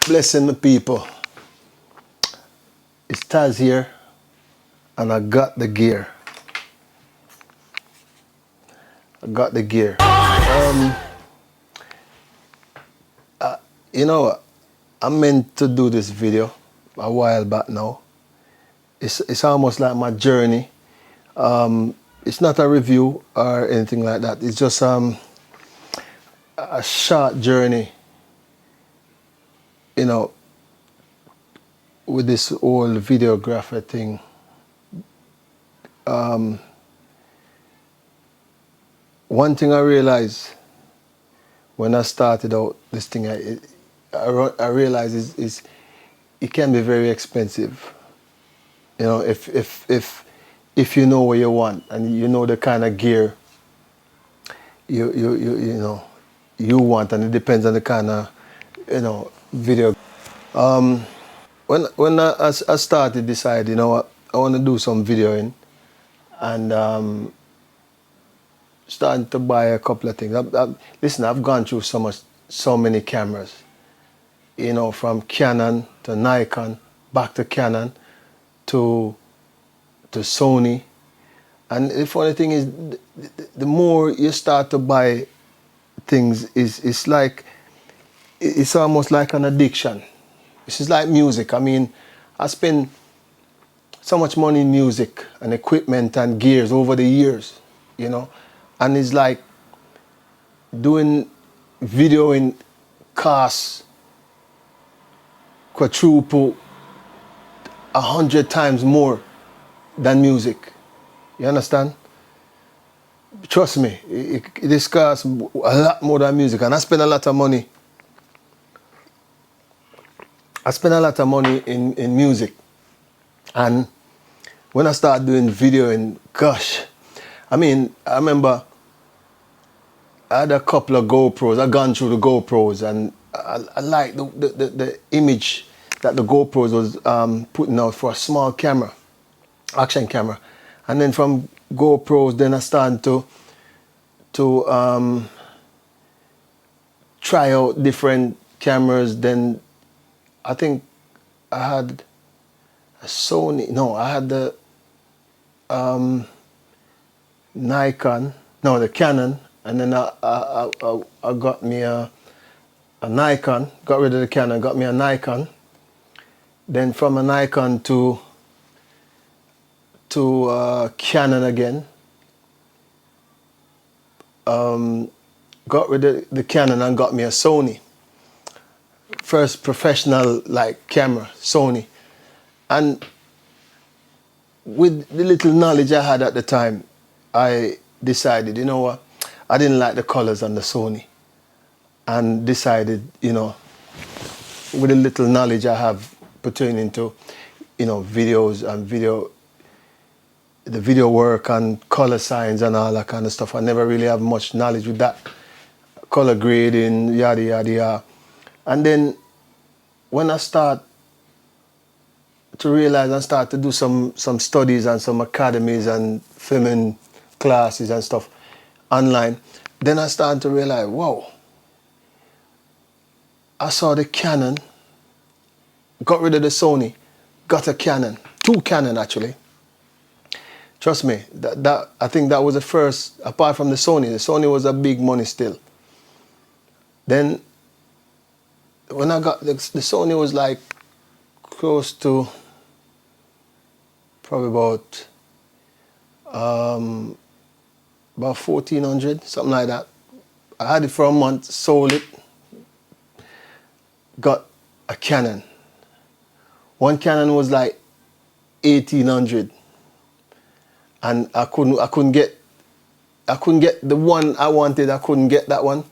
Blessing the people. It's Taz here, and I got the gear. You know what? I meant to do this video a while back now. It's almost like my journey. It's not a review or anything like that. It's just a short journey, you know, with this whole videographer thing. One thing I realized when I started out this thing, I realized is it can be very expensive. You know, if you know what you want and you know the kind of gear you want, and it depends on the kind of video. When I started decide, you know what, I want to do some videoing, and starting to buy a couple of things. Listen, I've gone through so many cameras, you know, from Canon to Nikon, back to Canon to Sony. And the funny thing is, the more you start to buy things, it's almost like an addiction. It's like music. I mean, I spend so much money in music and equipment and gears over the years, you know, and it's like doing videoing costs quadruple 100 times more than music. You understand? Trust me, this costs a lot more than music, and I spend a lot of money. I spend a lot of money in music, and when I started doing videoing, gosh, I mean, I remember I had a couple of GoPros. I've gone through the GoPros, and I like the image that the GoPros was putting out for a small camera, action camera. And then from GoPros, then I started to try out different cameras. Then I think I had a Sony. No, I had the Nikon. No, the Canon. And then I got me a Nikon. Got rid of the Canon. Got me a Nikon. Then from a Nikon to Canon again. Got rid of the Canon and got me a Sony. First professional like camera, Sony. And with the little knowledge I had at the time, I decided, you know what, I didn't like the colors on the Sony, and decided, you know, with the little knowledge I have pertaining to, you know, videos and the video work and color science and all that kind of stuff. I never really have much knowledge with that. Color grading, yada, yada, yada. And then when I start to realize and start to do some studies and some academies and filming classes and stuff online, then I started to realize, whoa, I saw the Canon, got rid of the Sony, got a Canon, 2 Canon actually. Trust me, I think that was the first, apart from the Sony was a big money still. Then when I got the Sony was like close to probably about 1,400, something like that. I had it for a month, sold it, got a Canon. One Canon was like 1,800. And I couldn't get the one I wanted. I couldn't get that one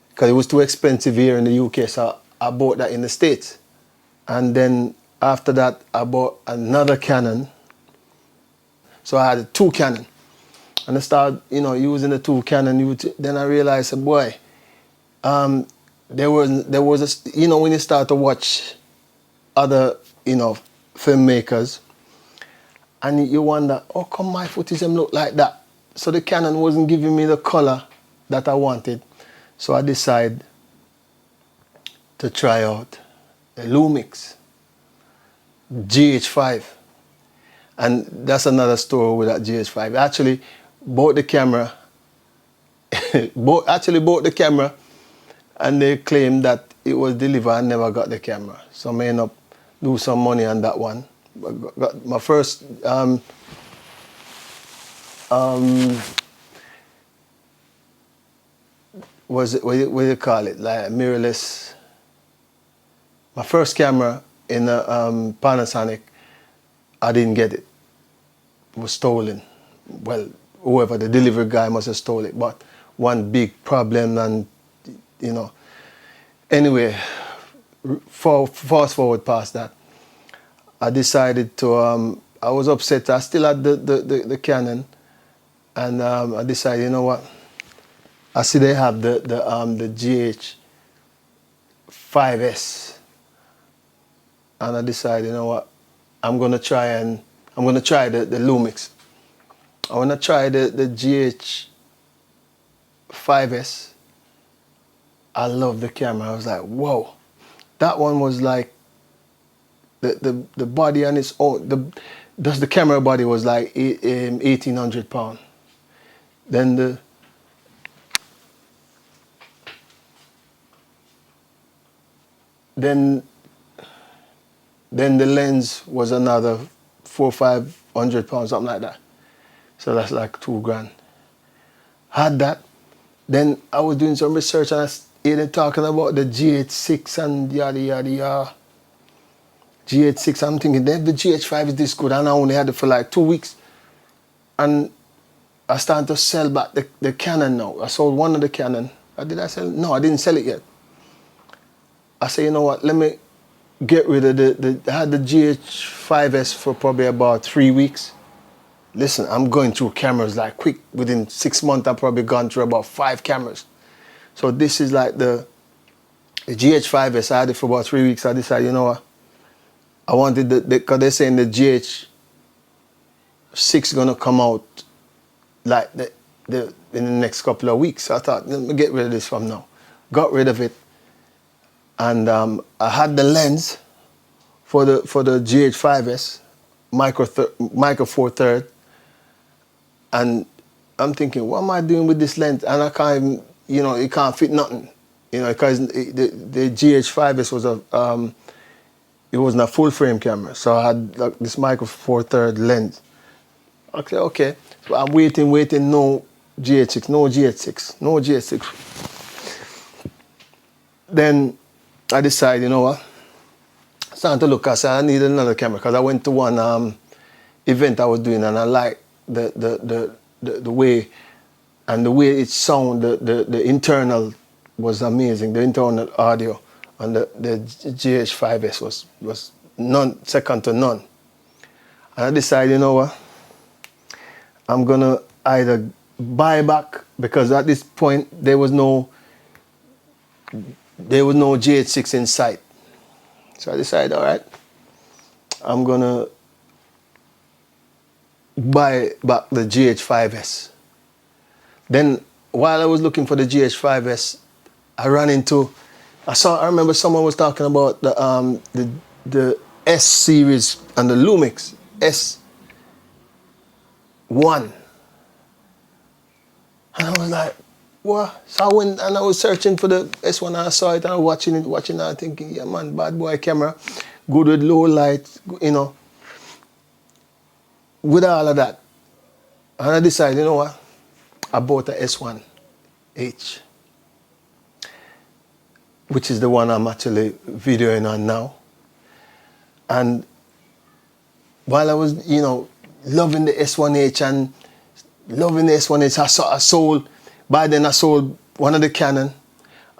because it was too expensive here in the UK. So I bought that in the States. And then after that, I bought another Canon. So I had 2 Canon, and I started, you know, using the 2 Canon. Then I realized, boy, there was you know, when you start to watch other, you know, filmmakers, and you wonder, how come my footage look like that? So the Canon wasn't giving me the color that I wanted. So I decided to try out a LUMIX GH5, and that's another story with that GH5. Actually, bought the camera, bought the camera, and they claimed that it was delivered and never got the camera. So I ended up lose some money on that one. Got my first what do you call it? Like mirrorless. My first camera in a Panasonic, I didn't get it. It was stolen. Well, whoever, the delivery guy must have stole it. But one big problem, and you know. Anyway, fast forward past that, I decided to. I was upset. I still had the Canon, and I decided, you know what? I see they have the GH5S, and I decided, you know what? I'm gonna try the LUMIX. I wanna try the GH5S. I love the camera. I was like, whoa, that one was like the body on its own. The camera body was like 1,800 pounds. Then the lens was another 400-500 pounds, something like that. So that's like $2,000. Had that. Then I was doing some research, and I heard them talking about the GH6 and yada yada yada. GH6, I'm thinking, then the GH5 is this good, and I only had it for like 2 weeks. And I started to sell back the Canon now. I sold one of the Canon. Did I sell it? No, I didn't sell it yet. I said, you know what, let me get rid of I had the GH5S for probably about 3 weeks. Listen, I'm going through cameras like quick. Within 6 months, I've probably gone through about 5 cameras. So this is like the GH5S. I had it for about 3 weeks. I decided, you know what, I wanted because they're saying the GH6 is gonna come out like in the next couple of weeks. So I thought, let me get rid of this from now. Got rid of it, and I had the lens for the GH5S, micro four third, and I'm thinking, what am I doing with this lens? And I can't even, you know, it can't fit nothing, you know, because the GH5S was it wasn't a full frame camera, so I had like this micro four third lens. Okay. So I'm waiting, no GH6, no GH6. Then I decided, you know what? I started to look. I said I need another camera, because I went to one event I was doing, and I liked the way, and the way it sounded. The internal was amazing. The internal audio on the GH5S was second to none. And I decided, you know what? I'm gonna either buy back, because at this point there was no GH6 in sight. So I decided, all right, I'm gonna buy back the GH5S. Then while I was looking for the GH5S, I remember someone was talking about the S series and the LUMIX S1. And I was like, what? So I went and I was searching for the S1, and I saw it, and I was watching it, thinking, yeah man, bad boy camera, good with low light, you know, with all of that. And I decided, you know what? I bought a S1H, which is the one I'm actually videoing on now. And while I was, you know, loving the S1H and loving the S1H, I sold one of the Canon,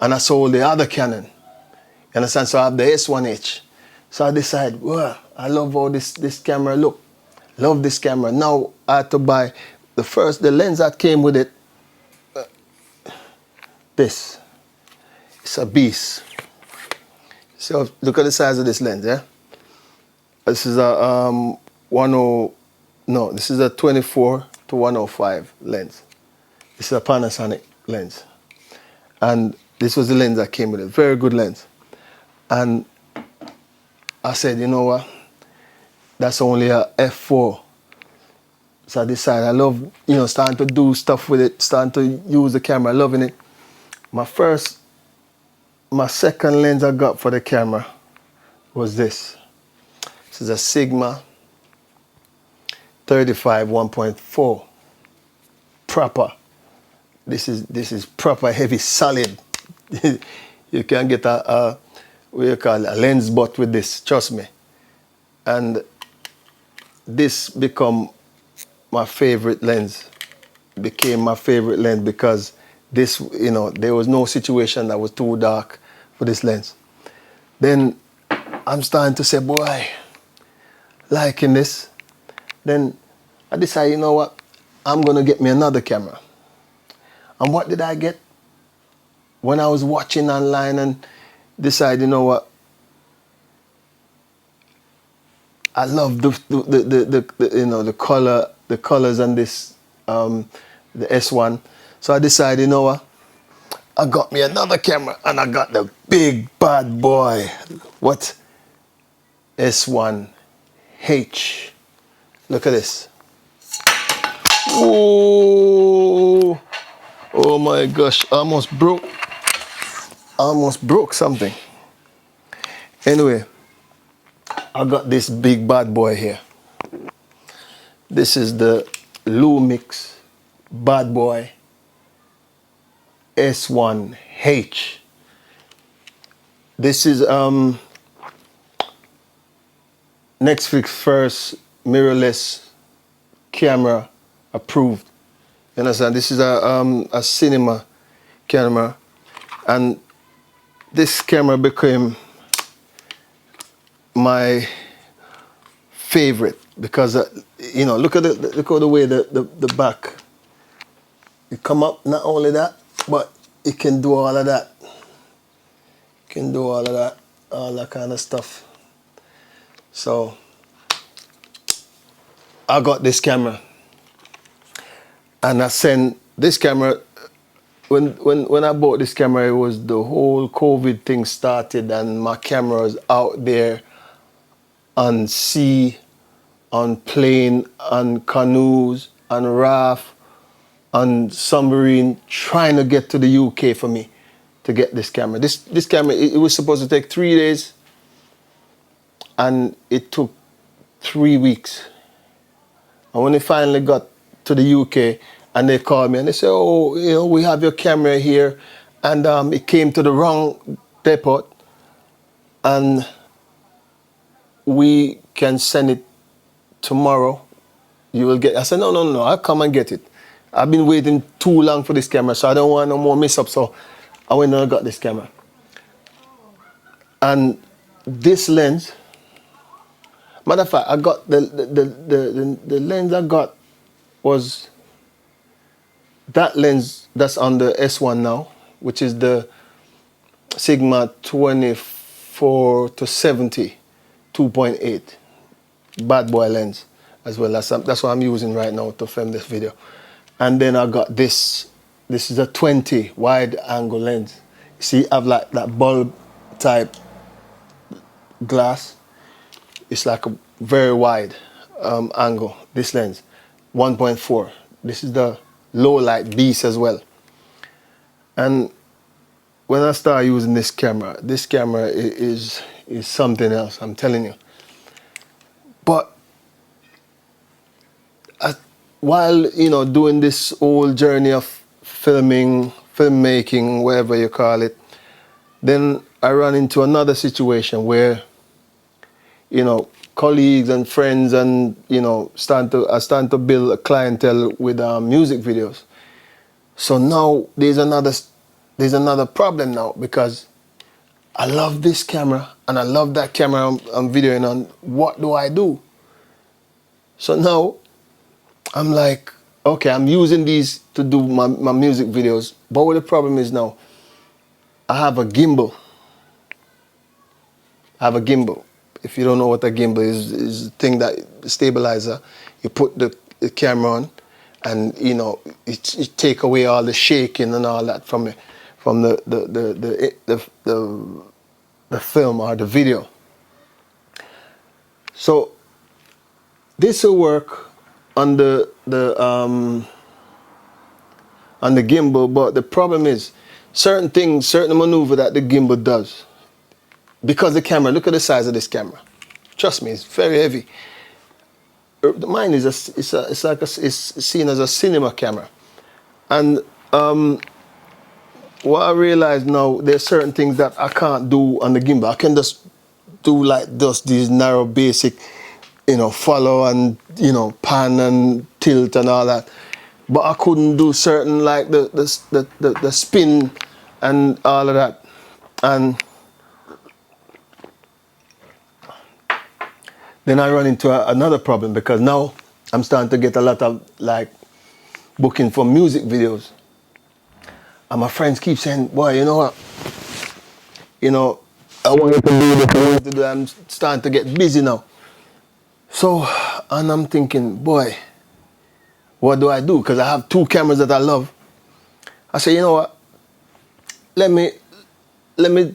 and I sold the other Canon. You understand? So I have the S1H. So I decided, well, I love how this camera look. Love this camera. Now I had to buy the lens that came with it. This. It's a beast. So look at the size of this lens, yeah? This is a this is a 24 to 105 lens. This is a Panasonic lens. And this was the lens that came with it. Very good lens. And I said, you know what? That's only a f4. So I decided I love, you know, starting to do stuff with it, starting to use the camera, loving it. My second lens I got for the camera was this. This is a Sigma 35 1.4. Proper. This is proper heavy solid. You can get a what you call a lens butt with this, trust me. And this become my favorite lens. Became my favorite lens because this, you know, there was no situation that was too dark for this lens. Then I'm starting to say, boy, liking this. Then I decided, you know what, I'm gonna get me another camera. And what did I get? When I was watching online and decided, you know what, I love the you know, the colors on this the S1. So I decided, you know what, I got me another camera and I got the big bad boy. What? S1H. Look at this. Whoa! Oh my gosh, I almost broke something. Anyway, I got this big bad boy here. This is the LUMIX bad boy S1H. This is Netflix first mirrorless camera approved. You understand? This is a cinema camera, and this camera became my favorite because you know, look at the way the back. It come up. Not only that, but it can do all of that. It can do all of that, all that kind of stuff. So I got this camera, and I sent this camera. When I bought this camera, it was the whole COVID thing started, and my camera was out there on sea, on plane, on canoes, on raft, on submarine, trying to get to the UK for me to get this camera. This camera, it was supposed to take 3 days, and it took 3 weeks. And when it finally got to the UK, and they called me and they said, oh, you know, we have your camera here, and it came to the wrong depot, and we can send it tomorrow. You will get. I said, no, I'll come and get it. I've been waiting too long for this camera, so I don't want no more mess-up. So I went and I got this camera. And this lens, matter of fact, I got the lens I got was that lens that's on the S1 now, which is the Sigma 24 to 70 2.8 bad boy lens as well. That's what I'm using right now to film this video. And then I got this. This is a 20 wide angle lens. See, I have like that bulb type glass. It's like a very wide angle. This lens, 1.4. This is the low light beast as well. And when I started using this camera is something else, I'm telling you. But while, you know, doing this whole journey of filmmaking, whatever you call it, then I ran into another situation where, you know, colleagues and friends and, you know, I started to build a clientele with music videos. So now there's another problem now, because I love this camera and I love that camera I'm videoing on. What do I do? So now I'm like, okay, I'm using these to do my music videos. But what the problem is now, I have a gimbal. If you don't know what a gimbal is a thing that stabilizer. You put the camera on, and you know it take away all the shaking and all that from the film or the video. So this will work on on the gimbal, but the problem is certain things, certain maneuver that the gimbal does, because the camera, look at the size of this camera. Trust me, it's very heavy. Mine is it's seen as a cinema camera, and what I realize now, there's certain things that I can't do on the gimbal. I can just do like just these narrow basic, follow and pan and tilt and all that, but I couldn't do certain like the spin and all of that. And then I run into another problem, because now I'm starting to get a lot of like booking for music videos, and my friends keep saying, boy, you know what, I want you to do this, I want you to do that. I'm starting to get busy now. So, and I'm thinking, boy, what do I do? Because I have two cameras that I love. I say, you know what, let me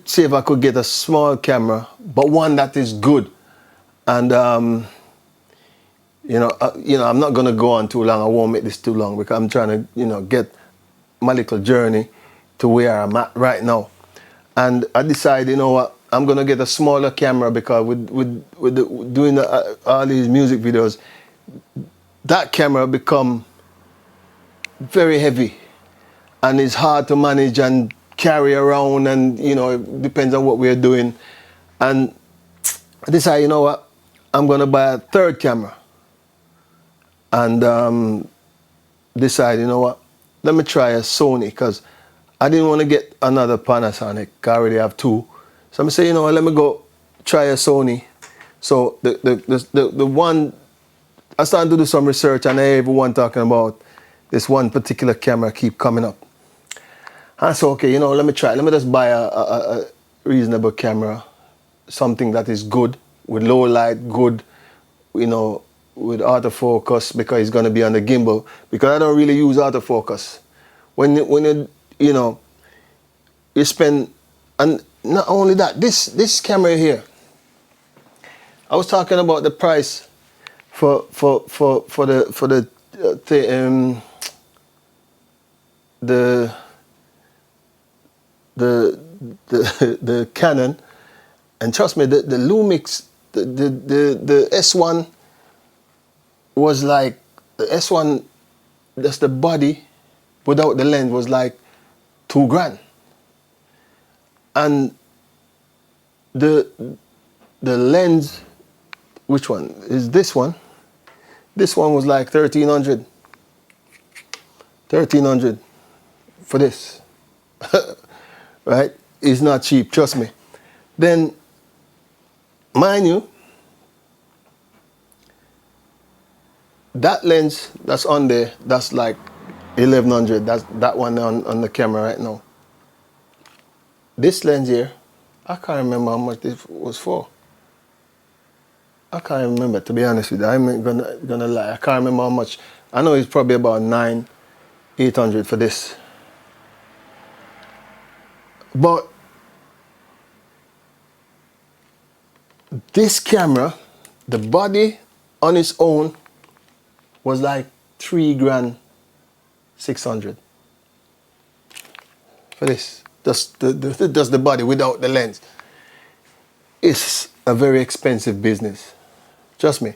see if I could get a small camera, but one that is good. And I'm not gonna go on too long. I won't make this too long, because I'm trying to get my little journey to where I'm at right now. And I decided, you know what, I'm gonna get a smaller camera, because with doing all these music videos, that camera become very heavy, and it's hard to manage and carry around, and it depends on what we're doing. And I decided, you know what, I'm gonna buy a third camera, and decide, you know what, let me try a Sony, because I didn't want to get another Panasonic. I already have two. So I'm saying, you know what, let me go try a Sony. So the one, I started to do some research, and everyone talking about this one particular camera keep coming up. And I said, okay, let me try. Let me just buy a reasonable camera, something that is good, with low light, good, with autofocus, because it's going to be on the gimbal, because I don't really use autofocus. When you spend, and not only that, this camera here, I was talking about the price for the Canon, and trust me, the LUMIX, the S1 was like, the S1, that's the body without the lens, was like $2,000. And the lens, which one is this one? This one was like 1,300. 1,300 for this. Right? It's not cheap, trust me. Then, mind you, that lens that's on there, that's like 1,100. That's that one on the camera right now. This lens here, I can't remember how much this was for. I can't remember, to be honest with you. I'm gonna lie. I can't remember how much. I know it's probably about 800 for this. But this camera, the body on its own was like $3,600 for this. Just the body without the lens. It's a very expensive business. Trust me.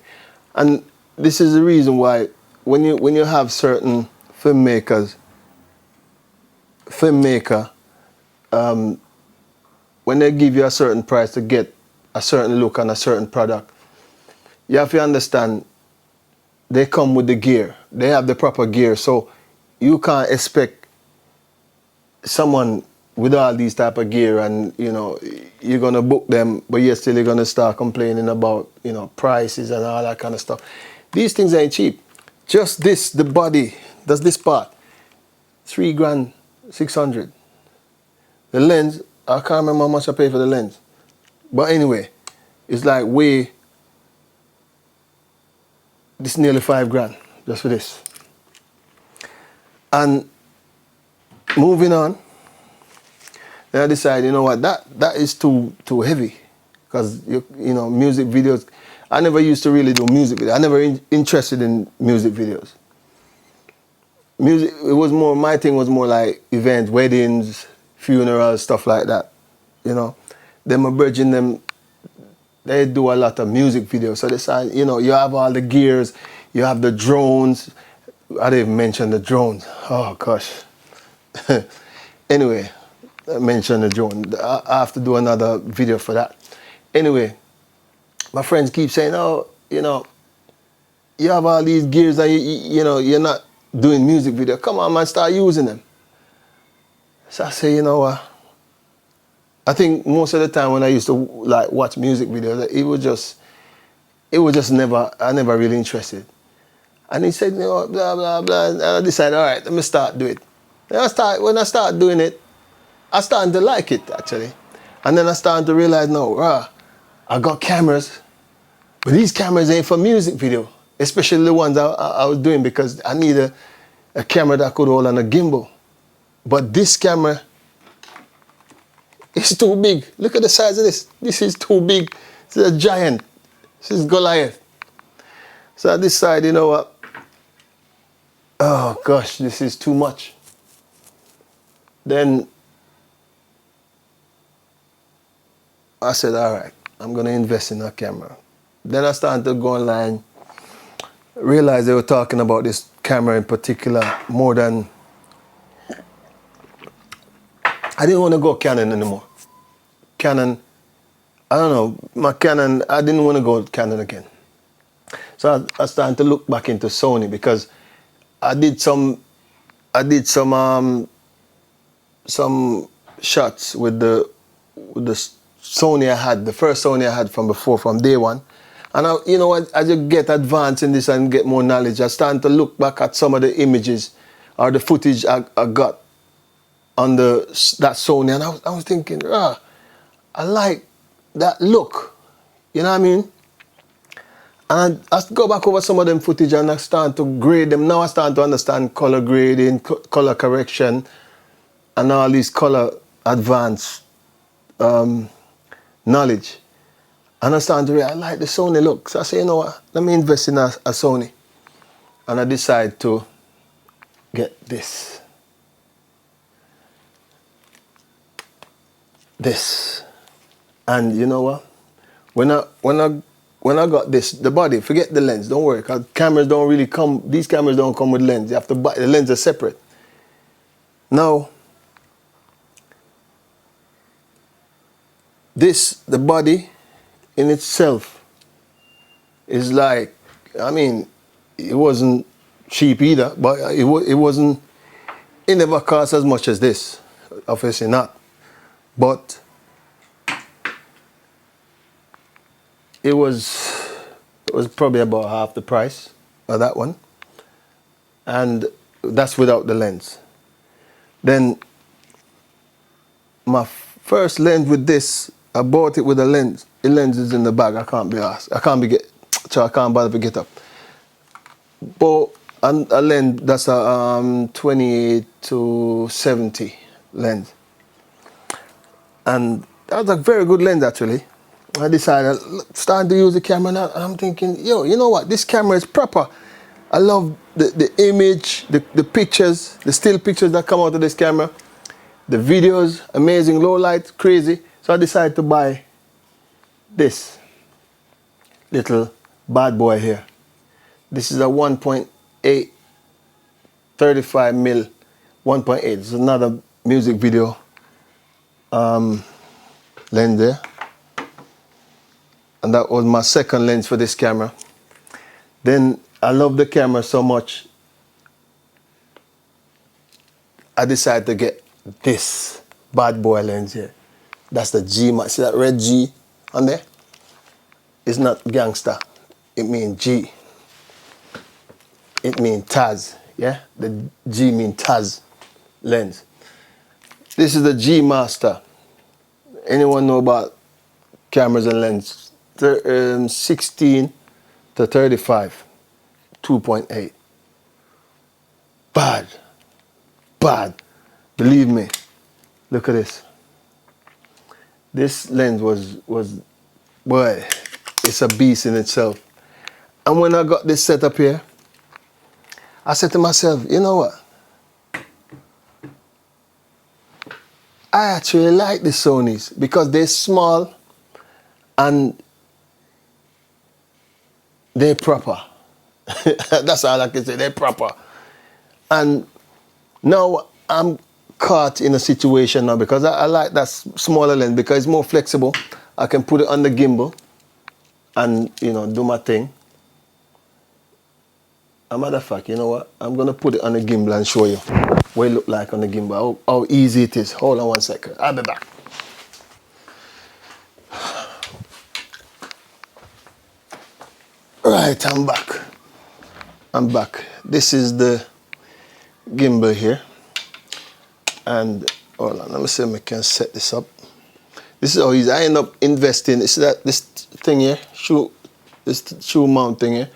And this is the reason why when you have certain filmmaker, when they give you a certain price to get a certain look on a certain product, you have to understand they come with the gear. They have the proper gear. So you can't expect someone with all these type of gear, and you're gonna book them, but you're still gonna start complaining about prices and all that kind of stuff. These things ain't cheap. Just this, the body, that's this part, $3,600. The lens, I can't remember how much I paid for the lens, but anyway, it's like this nearly $5,000 just for this. And moving on, then I decided, you know what, that is too heavy. because you know, music videos. I never used to really do music videos. I never interested in music videos. Music, it was more, my thing was more like events, weddings, funerals, stuff like that. You know, them abridging them, they do a lot of music videos. So they say, you know, you have all the gears, you have the drones. I didn't even mention the drones. Oh gosh. Anyway, I mentioned the drone. I have to do another video for that. Anyway, my friends keep saying, oh, you know, you have all these gears and you know, you're not doing music video. Come on, man, start using them. So I say, you know what? I think most of the time when I used to like watch music videos, it was just never, I never really interested. And he said, you know, blah, blah, blah. And I decided, all right, let me start doing it. When I start doing it, I started to like it, actually. And then I started to realize, no, I got cameras, but these cameras ain't for music video, especially the ones I was doing, because I need a camera that could hold on a gimbal. But this camera is too big. Look at the size of this. This is too big. This is a giant. This is Goliath. So I decided, you know what? Oh gosh, this is too much. Then I said, all right, I'm going to invest in a camera. Then I started to go online, realized they were talking about this camera in particular more than... I didn't want to go Canon anymore. Canon, I don't know, my Canon, I didn't want to go Canon again. So I started to look back into Sony, because I did some shots with the Sony I had, the first Sony I had from before, from day one. And you know what, as you get advanced in this and get more knowledge, I started to look back at some of the images or the footage I got on that Sony, and I was thinking, I like that look, you know what I mean? And I go back over some of them footage and I start to grade them. Now I start to understand color grading, color correction, and all these color advanced knowledge. And I started to realize, I like the Sony look. So I say, you know what, let me invest in a Sony. And I decide to get this. And you know what? When I got this, the body, forget the lens, don't worry, because cameras don't really come, these cameras don't come with lens. You have to buy, the lens are separate. Now, the body in itself is like, I mean, it wasn't cheap either, but it wasn't, it never cost as much as this, obviously not. But it was probably about half the price of that one, and that's without the lens. Then my first lens with this, I bought it with a lens. The lens is in the bag. I can't be asked. I can't bother to get up. Bought a lens that's a 28 to 70 lens, and that was a very good lens actually. I decided, starting to use the camera now, and I'm thinking, yo, you know what? This camera is proper. I love the image, the pictures, the still pictures that come out of this camera. The videos, amazing, low light, crazy. So I decided to buy this little bad boy here. This is a 1.8, 35 mil, 1.8. It's another music video lens there. And that was my second lens for this camera. Then I love the camera so much, I decided to get this bad boy lens here. That's the G. See that red G on there? It's not gangster. It means G. It means Taz. Yeah? The G means Taz lens. This is the G Master. Anyone know about cameras and lenses? 16 to 35, 2.8. Bad. Believe me. Look at this. This lens was boy, it's a beast in itself. And when I got this set up here, I said to myself, you know what? I actually like the Sonys because they're small and they're proper. That's all I can say, they're proper. And now I'm caught in a situation now because I like that smaller lens because it's more flexible. I can put it on the gimbal and, you know, do my thing. As a matter of fact, you know what? I'm going to put it on the gimbal and show you what it look like on the gimbal, how easy it is. Hold on 1 second. I'll be back. Right, I'm back. I'm back. This is the gimbal here. And hold on, let me see if I can set this up. This is how easy. I end up investing. This thing here, this shoe mount thing here.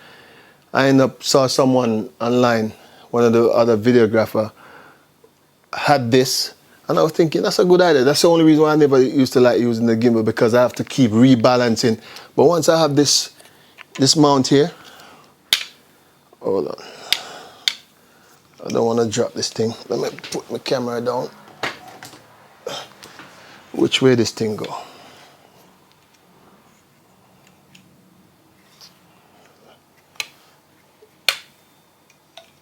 I end up saw someone online, one of the other videographer had this, and I was thinking that's a good idea. That's the only reason why I never used to like using the gimbal, because I have to keep rebalancing. But once I have this mount here, hold on. I don't want to drop this thing. Let me put my camera down. Which way this thing go?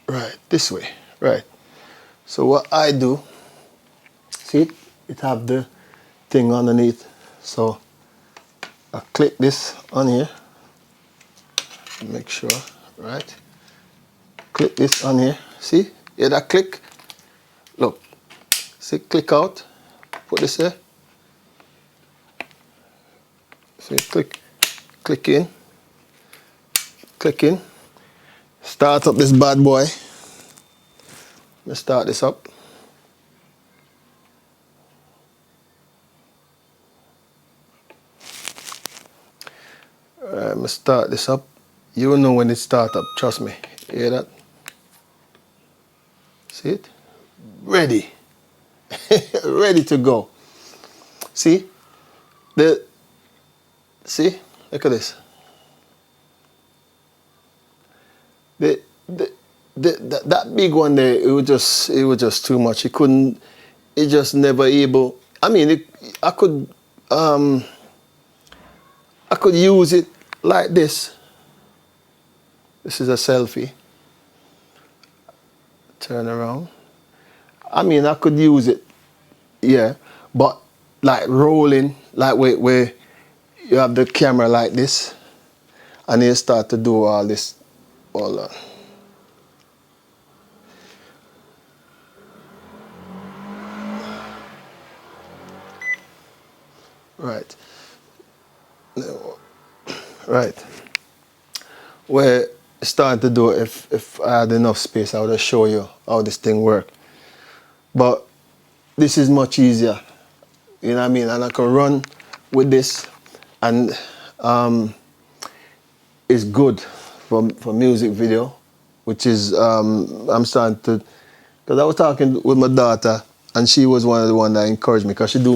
Right, this way, right. So what I do, see it have the thing underneath. So I click this on here, make sure, right? Click this on here, see? Hear that click? Look, see, click out, put this here. See, click in, start up this bad boy. Let's start this up. I'm gonna start this up. You will know when it starts up, trust me. Hear that? See it? Ready. Ready to go. See? See? Look at this. That big one there, it was just too much. It just never able. I mean, I could use it like this. This is a selfie. Turn around. I mean, I could use it, yeah, but like rolling, like where you have the camera like this, and you start to do all this. Hold on. Right. Right. Where it's starting to do, if I had enough space, I would have show you how this thing works. But this is much easier. You know what I mean? And I can run with this, and it's good for music video, which is I'm starting to, because I was talking with my daughter, and she was one of the ones that encouraged me, because she do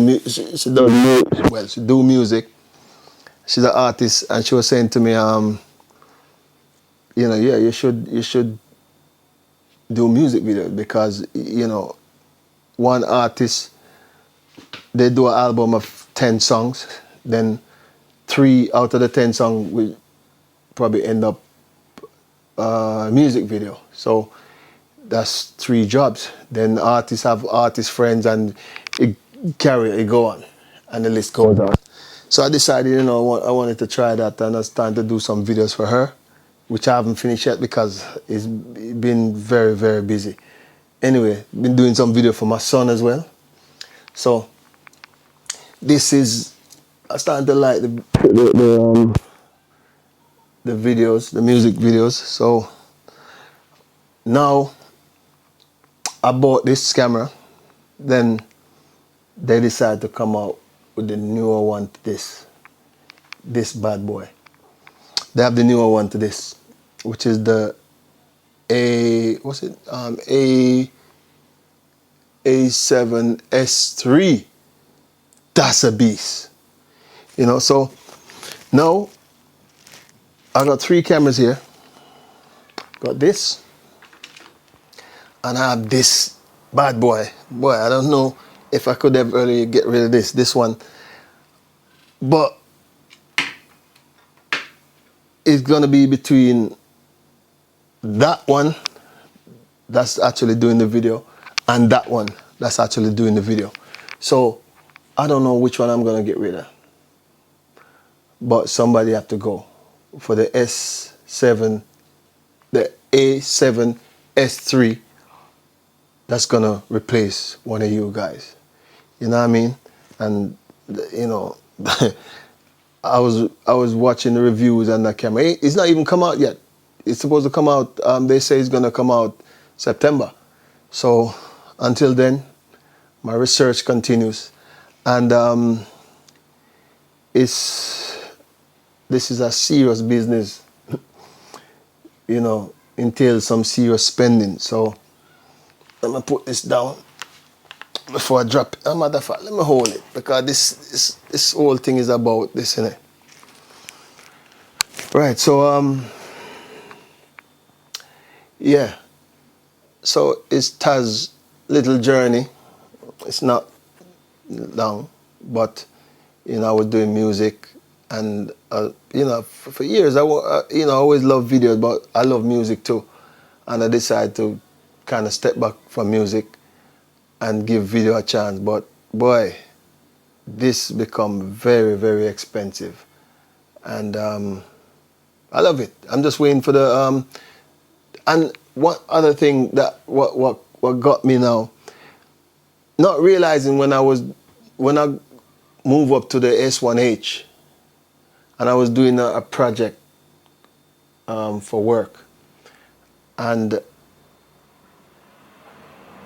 music. She's an artist, and she was saying to me, you know, yeah, you should do music video, because, you know, one artist, they do an album of 10 songs, then 3 out of the 10 songs will probably end up music video. So that's 3 jobs. Then artists have artist friends, and it go on, and the list goes on. So I decided, you know, I wanted to try that, and I started to do some videos for her, which I haven't finished yet because it's been very, very busy. Anyway, been doing some video for my son as well. So this is, I started to like the videos, the music videos. So now I bought this camera, then they decided to come out with the newer one to this bad boy. They have the newer one to this, which is the A7III. That's a beast. You know, so Now, I got 3 cameras here. Got this, and I have this bad boy. Boy, I don't know if I could ever really get rid of this one. But it's gonna be between that one that's actually doing the video and that one that's actually doing the video. So I don't know which one I'm gonna get rid of. But somebody have to go for the S7, the A7S3. That's gonna replace one of you guys. You know what I mean? And you know, I was watching the reviews on that camera. It's not even come out yet. It's supposed to come out. They say it's gonna come out September. So until then, my research continues, and this is a serious business. You know, entails some serious spending. So let me put this down before I drop it. As a matter of fact, let me hold it, because this whole thing is about this, innit? Right, so yeah. So it's Taz's little journey. It's not long, but you know, I was doing music, and you know, for years I always loved videos, but I love music too, and I decided to kind of step back from music and give video a chance. But boy, this become very, very expensive, and I love it. I'm just waiting for the and one other thing that what got me now, not realizing when I moved up to the S1H, and I was doing a project for work, and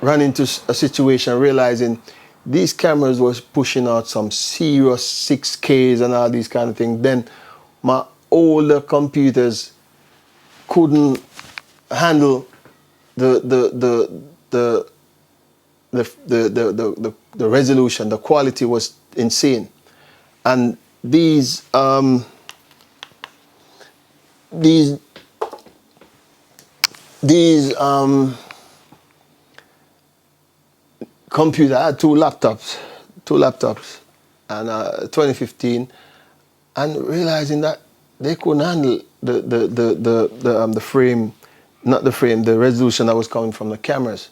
ran into a situation realizing these cameras was pushing out some serious 6Ks and all these kind of things. Then my older computers couldn't handle the resolution. The quality was insane, and these computer, I had two laptops, and 2015, and realizing that they couldn't handle the frame, not the frame, the resolution that was coming from the cameras.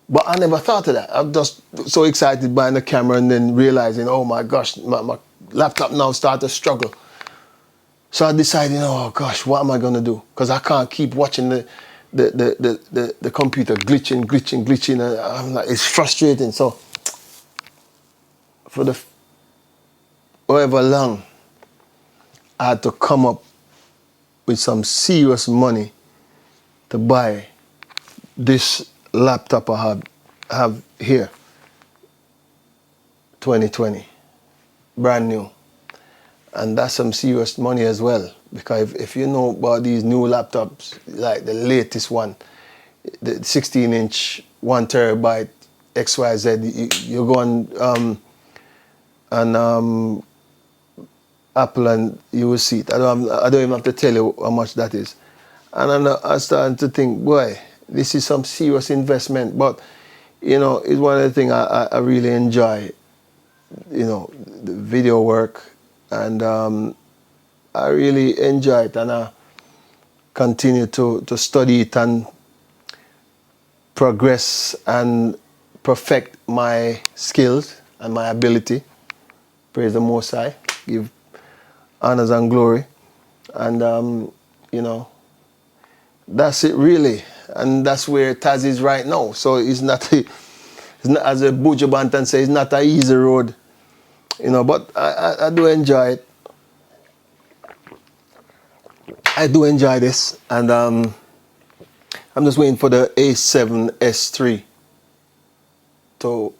But I never thought of that. I'm just so excited buying the camera, and then realizing, oh my gosh, my laptop now started to struggle. So I decided, oh gosh, what am I gonna do? Because I can't keep watching the computer glitching, and I'm like, it's frustrating. So for the however long, I had to come up with some serious money to buy this laptop I have here, 2020, brand new. And that's some serious money as well, because if you know about these new laptops, like the latest one, the 16-inch, 1 terabyte XYZ, you go on Apple and you will see it. I don't even have to tell you how much that is. And I'm starting to think, boy, this is some serious investment. But, you know, it's one of the things I really enjoy, you know, the video work. And I really enjoy it, and I continue to study it and progress and perfect my skills and my ability. Praise the Most High, give honors and glory. And, you know, that's it really. And that's where Taz is right now. So it's not as a Buju Banton says, it's not an easy road. You know, but I do enjoy it. I do enjoy this, and I'm just waiting for the A7S3 to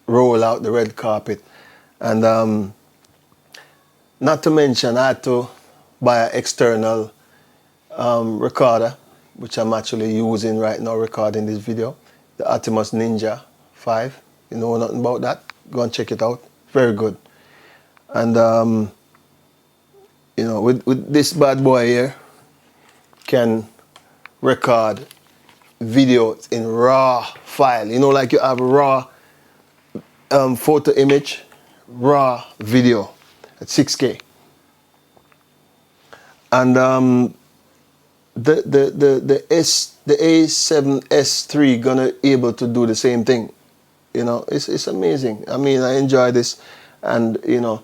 roll out the red carpet. And not to mention, I had to buy an external recorder, which I'm actually using right now, recording this video, the Atomos Ninja 5. You know nothing about that? Go and check it out. Very good. And you know, with this bad boy here, can record video in raw file. You know, like you have raw photo image, raw video at 6K. And the A7S III gonna able to do the same thing. You know, it's amazing. I mean, I enjoy this, and you know,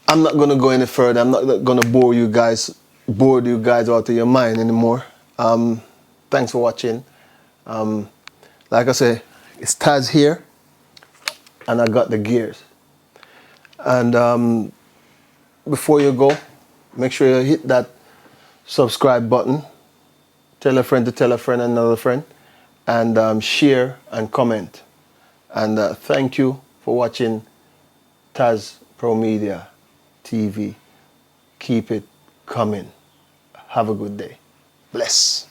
I'm not gonna go any further. I'm not gonna bore you guys out of your mind anymore. Thanks for watching. Like I say, it's Taz here, and I got the gears. And before you go, make sure you hit that subscribe button. Tell a friend to tell a friend, another friend, and share and comment. And thank you for watching Taz Pro Media TV. Keep it coming. Have a good day. Bless.